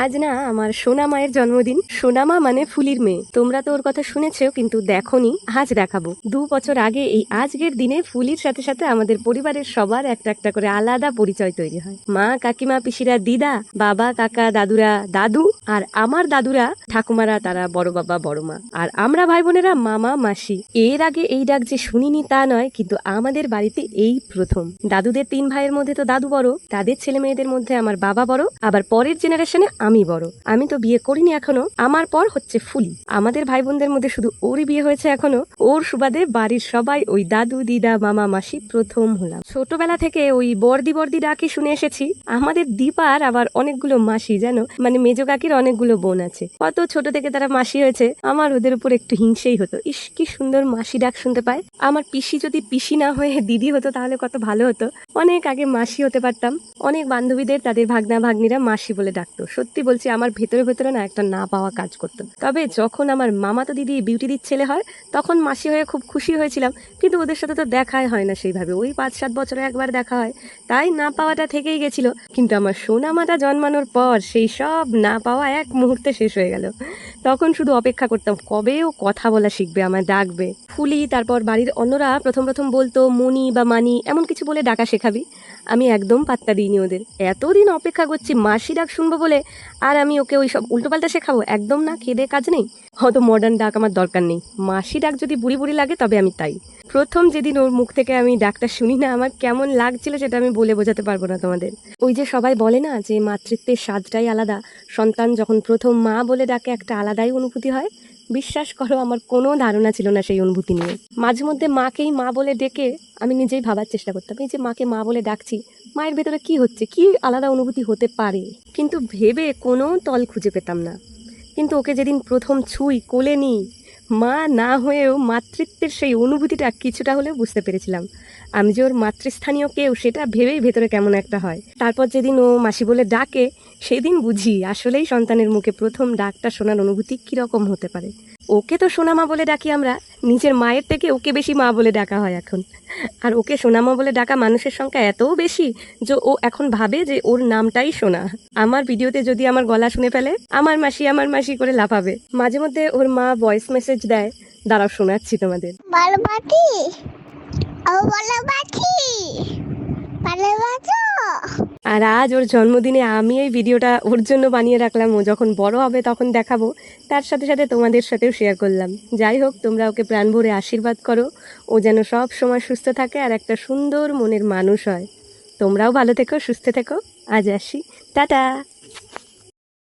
আজ না আমার সোনা মায়ের জন্মদিন। সোনামা মানে ফুলির মেয়ে। তোমরা তো ওর কথা শুনেছো কিন্তু দেখোনি, আজ দেখাবো। 2 বছর আগে এই আজকের দিনে ফুলির সাথে সাথে আমাদের পরিবারের সবার একটা একটা করে আলাদা পরিচয় তৈরি হয়। মা, কাকিমা, পিসিরা, দিদা, বাবা, কাকা, দাদুরা, দাদু আর আমার দাদুরা, ঠাকুমারা, তারা বড় বাবা, বড় মা, আর আমরা ভাই বোনেরা মামা, মাসি। এর আগে এই ডাক যে শুনিনি তা নয়, কিন্তু আমাদের বাড়িতে এই প্রথম। দাদুদের 3 ভাইয়ের মধ্যে তো দাদু বড়, তাদের ছেলে মেয়েদের মধ্যে আমার বাবা বড়, আবার পরের জেনারেশনে আমি বড়। আমি তো বিয়ে করিনি এখনো, আমার পর হচ্ছে ফুলি। আমাদের ভাই বোনদের মধ্যে শুধু ওরই বিয়ে হয়েছে এখনো। ওর সুবাদে বাড়ির সবাই ওই দাদু, দিদা, মামা, মাসি প্রথম হলাম। ছোটবেলা থেকে ওই বর্দি বর্দি ডাকি শুনে এসেছি। আমাদের দীপার আবার অনেকগুলো মাসি, জানো, মানে মেজো কাকির অনেকগুলো বোন আছে। কত ছোট থেকে তারা মাসি হয়েছে, আমার ওদের উপর একটু হিংসেই হতো। ইস, কি সুন্দর মাসি ডাক শুনতে পায়। আমার পিসি যদি পিসি না হয়ে দিদি হতো তাহলে কত ভালো হতো। অনেক আগে মাসি হতে পারতাম। অনেক বান্ধবীদের তাদের ভাগনা ভাগ্নিরা মাসি বলে ডাকতো। সত্যি বলছি, আমার ভেতরে ভেতরে না একটা না পাওয়া কাজ করতো। তবে যখন আমার মামাতো দিদি বিউটিদির ছেলে হয় তখন মাসি হয়ে খুব খুশি হয়েছিলাম, কিন্তু ওদের সাথে তো দেখাই হয় না সেইভাবে। ওই 5-7 বছরে একবার দেখা হয়, তাই না পাওয়াটা থেকেই গেছিল। কিন্তু আমার সোনামাটা জন্মানোর পর সেই সব না পাওয়া এক মুহূর্তে শেষ হয়ে গেল। তখন শুধু অপেক্ষা করতাম কবে ও কথা বলা শিখবে, আমায় ডাকবে ফুলি। তারপর বাড়ির অন্যরা প্রথম প্রথম বলতো মনি বা মানি, এমন কিছু বলে ডাকা শেখাবি। আমি একদম পাত্তা দিইনি ওদের। এতদিন অপেক্ষা করছি মাসি ডাক শুনবো বলে, আর আমি ওকে ওই সব উল্টোপাল্টা শেখাবো? একদম না, খেদে কাজ নেই। হয়তো মডার্ন ডাক আমার দরকার নেই। মাসি ডাক যদি বুড়ি বুড়ি লাগে তবে আমি তাই। প্রথম যেদিন ওর মুখ থেকে আমি ডাকটা শুনি না, আমার কেমন লাগছিল সেটা আমি বলে বোঝাতে পারবো না তোমাদের। ওই যে সবাই বলে না যে মাতৃত্বের স্বাদটাই আলাদা, সন্তান যখন প্রথম মা বলে ডাকে একটা আলাদাই অনুভূতি হয়। বিশ্বাস করো, আমার কোনো ধারণা ছিল না সেই অনুভূতি নিয়ে। মাঝে মধ্যে মাকেই মা বলে ডেকে আমি নিজেই ভাবার চেষ্টা করতাম, এই যে মাকে মা বলে ডাকছি, মায়ের ভেতরে কি হচ্ছে, কি আলাদা অনুভূতি হতে পারে, কিন্তু ভেবে কোনো তল খুঁজে পেতাম না। কিন্তু ওকে যেদিন প্রথম ছুঁই, কোলে নিই, মা না হয়েও মাতৃত্বের সেই অনুভূতিটা কিছুটা হলেও বুঝতে পেরেছিলাম। আমি যে ওর মাতৃস্থানীয় কেউ সেটা ভেবেই ভেতরে কেমন একটা হয়। তারপর যেদিন ও মাসি বলে ডাকে, সেদিন বুঝি আসলেই সন্তানের মুখে প্রথম ডাকটা শোনার অনুভূতি কীরকম হতে পারে। ওকে তো সোনামা বলে ডাকি আমরা, নিজের মায়ের থেকে ওকে বেশি মা বলে ডাকা হয় এখন। আর ওকে সোনামা বলে ডাকা মানুষের সংখ্যা এতও বেশি যে ও এখন ভাবে যে ওর নামটাই সোনা। আমার ভিডিওতে যদি আমার গলা শুনে ফেলে আমার মাসি করে লাফাবে। মাঝে মধ্যে ওর মা ভয়েস মেসেজ দেয়, দাঁড়াও শোনাচ্ছি তোমাদের। আর আজ ওর জন্মদিনে আমি এই ভিডিওটা ওর জন্য বানিয়ে রাখলাম। ও যখন বড় হবে তখন দেখাবো, তার সাথে সাথে তোমাদের সাথেও শেয়ার করলাম। যাই হোক, তোমরা ওকে প্রাণ ভরে আশীর্বাদ করো, ও যেন সব সময় সুস্থ থাকে আর একটা সুন্দর মনের মানুষ হয়। তোমরাও ভালো থেকো, সুস্থ থেকো। আজ আসি, টাটা।